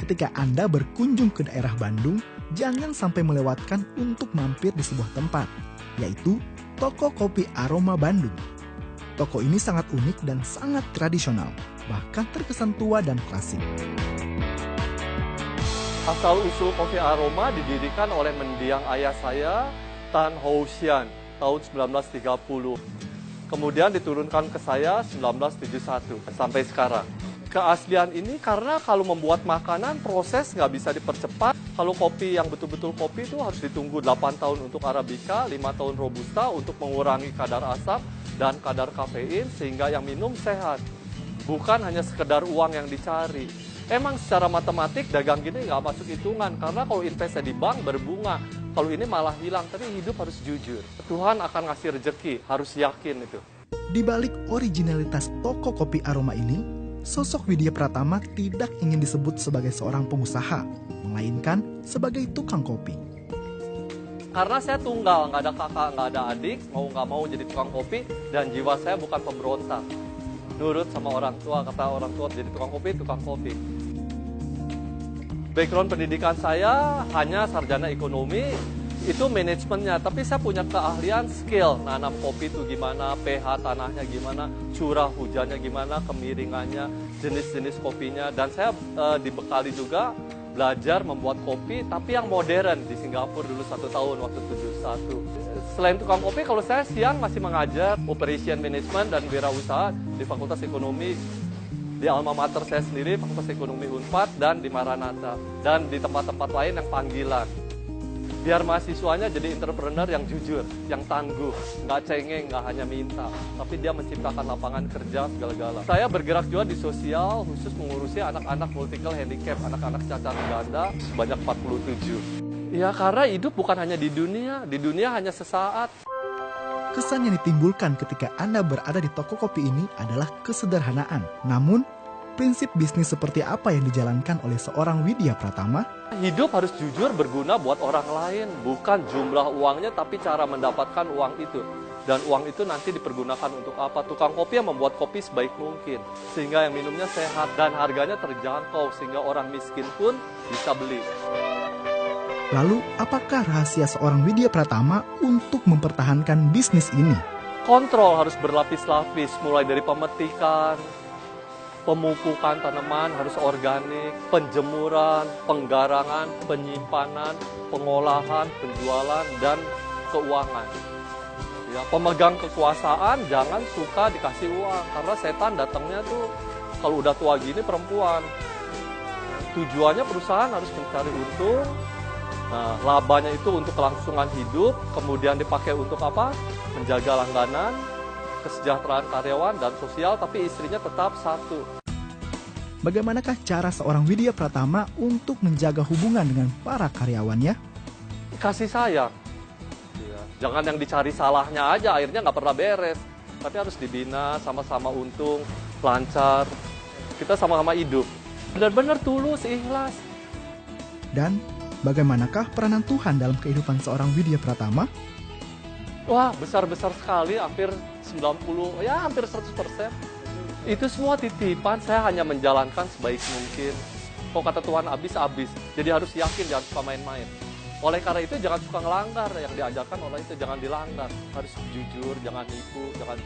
ketika Anda berkunjung ke daerah Bandung, jangan sampai melewatkan untuk mampir di sebuah tempat, yaitu Toko Kopi Aroma Bandung. Toko ini sangat unik dan sangat tradisional, bahkan terkesan tua dan klasik. Asal-usul Kopi Aroma didirikan oleh mendiang ayah saya, Tan Ho Sian, tahun 1930. Kemudian diturunkan ke saya 1971 sampai sekarang. Keaslian ini karena kalau membuat makanan proses nggak bisa dipercepat. Kalau kopi yang betul-betul kopi itu harus ditunggu 8 tahun untuk Arabica, 5 tahun Robusta untuk mengurangi kadar asam dan kadar kafein sehingga yang minum sehat. Bukan hanya sekedar uang yang dicari. Emang secara matematik dagang gini nggak masuk hitungan karena kalau investasi di bank berbunga, kalau ini malah hilang. Tapi hidup harus jujur. Tuhan akan ngasih rezeki, harus yakin itu. Di balik originalitas Toko Kopi Aroma ini, sosok Widya Pratama tidak ingin disebut sebagai seorang pengusaha, melainkan sebagai tukang kopi. Karena saya tunggal, nggak ada kakak, nggak ada adik, mau nggak mau jadi tukang kopi, dan jiwa saya bukan pemberontak. Nurut sama orang tua, kata orang tua jadi tukang kopi, tukang kopi. Background pendidikan saya hanya sarjana ekonomi, itu manajemennya. Tapi saya punya keahlian skill, nanam kopi itu gimana, pH tanahnya gimana, curah hujannya gimana, kemiringannya, jenis-jenis kopinya. Dan saya dibekali juga belajar membuat kopi, tapi yang modern di Singapura dulu 1 tahun waktu 71. Selain tukang kopi, kalau saya siang masih mengajar Operation Management dan Wirausaha di Fakultas Ekonomi di alma mater saya sendiri, Fakultas Ekonomi Unpad dan di Maranatha dan di tempat-tempat lain yang panggilan. Biar mahasiswanya jadi entrepreneur yang jujur, yang tangguh, nggak cengeng, nggak hanya minta, tapi dia menciptakan lapangan kerja segala-gala. Saya bergerak juga di sosial, khusus mengurusi anak-anak multiple handicap, anak-anak cacat ganda sebanyak 47. Ya karena hidup bukan hanya di dunia hanya sesaat. Kesan yang ditimbulkan ketika Anda berada di toko kopi ini adalah kesederhanaan. Namun, prinsip bisnis seperti apa yang dijalankan oleh seorang Widya Pratama? Hidup harus jujur berguna buat orang lain, bukan jumlah uangnya tapi cara mendapatkan uang itu. Dan uang itu nanti dipergunakan untuk apa? Tukang kopi yang membuat kopi sebaik mungkin, sehingga yang minumnya sehat dan harganya terjangkau, sehingga orang miskin pun bisa beli. Lalu, apakah rahasia seorang Widya Pratama untuk mempertahankan bisnis ini? Kontrol harus berlapis-lapis, mulai dari pemetikan, pemupukan tanaman harus organik, penjemuran, penggarangan, penyimpanan, pengolahan, penjualan, dan keuangan. Ya, pemegang kekuasaan jangan suka dikasih uang, karena setan datangnya tuh kalau udah tua gini perempuan. Tujuannya perusahaan harus mencari untung, nah, labanya itu untuk kelangsungan hidup, kemudian dipakai untuk apa? Menjaga langganan, kesejahteraan karyawan dan sosial, tapi istrinya tetap satu. Bagaimanakah cara seorang Widya Pratama untuk menjaga hubungan dengan para karyawannya? Kasih sayang. Ya, jangan yang dicari salahnya aja, akhirnya nggak pernah beres. Tapi harus dibina, sama-sama untung, lancar. Kita sama-sama hidup. Benar-benar tulus, ikhlas. Dan bagaimanakah peranan Tuhan dalam kehidupan seorang Widya Pratama? Wah, besar-besar sekali, hampir 90, ya hampir 100%. Itu semua titipan, saya hanya menjalankan sebaik mungkin. Kalau kata Tuhan habis. Jadi harus yakin, jangan suka main-main. Oleh karena itu jangan suka ngelanggar, yang diajarkan oleh itu jangan dilanggar. Harus jujur, jangan nipu, jangan